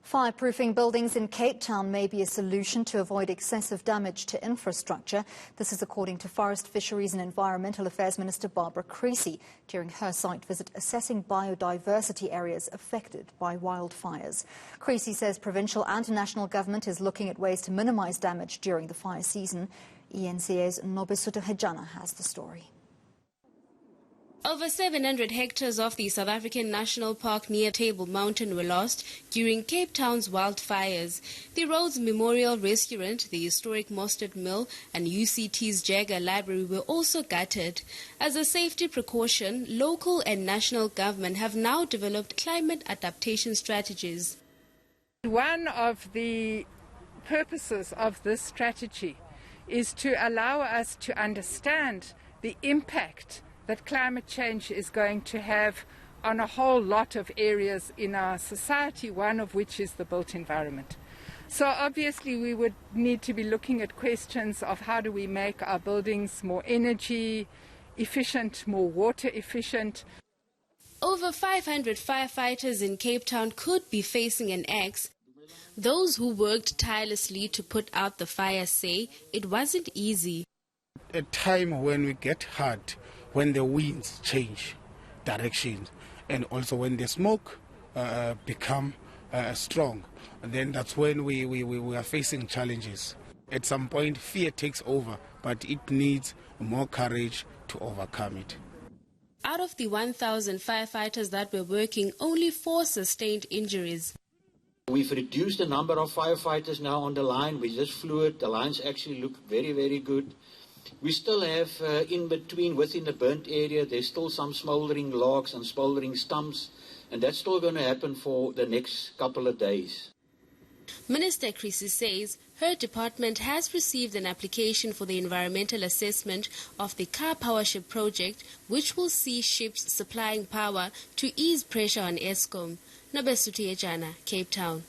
Fireproofing buildings in Cape Town may be a solution to avoid excessive damage to infrastructure. This is according to Forest, Fisheries and Environmental Affairs Minister Barbara Creecy during her site visit assessing biodiversity areas affected by wildfires. Creecy says provincial and national government is looking at ways to minimise damage during the fire season. eNCA's Nobesuthu Hejana has the story. Over 700 hectares of the South African National Park near Table Mountain were lost during Cape Town's wildfires. The Rhodes Memorial Restaurant, the historic Mostert Mill and UCT's Jagger Library were also gutted. As a safety precaution, local and national government have now developed climate adaptation strategies. One of the purposes of this strategy is to allow us to understand the impact that climate change is going to have on a whole lot of areas in our society, one of which is the built environment. So obviously we would need to be looking at questions of how do we make our buildings more energy efficient, more water efficient. Over 500 firefighters in Cape Town could be facing an axe. Those who worked tirelessly to put out the fire say it wasn't easy. A time when we get hard, when the winds change direction, and also when the smoke become strong, and then that's when we are facing challenges. At some point, fear takes over, but it needs more courage to overcome it. Out of the 1,000 firefighters that were working, only 4 sustained injuries. We've reduced the number of firefighters now on the line. We just flew it. The lines actually look very, very good. We still have in between, within the burnt area, there's still some smouldering logs and smouldering stumps, and that's still going to happen for the next couple of days. Minister Creecy says her department has received an application for the environmental assessment of the car power ship project, which will see ships supplying power to ease pressure on Eskom. Nobesuthu Hejana, Cape Town.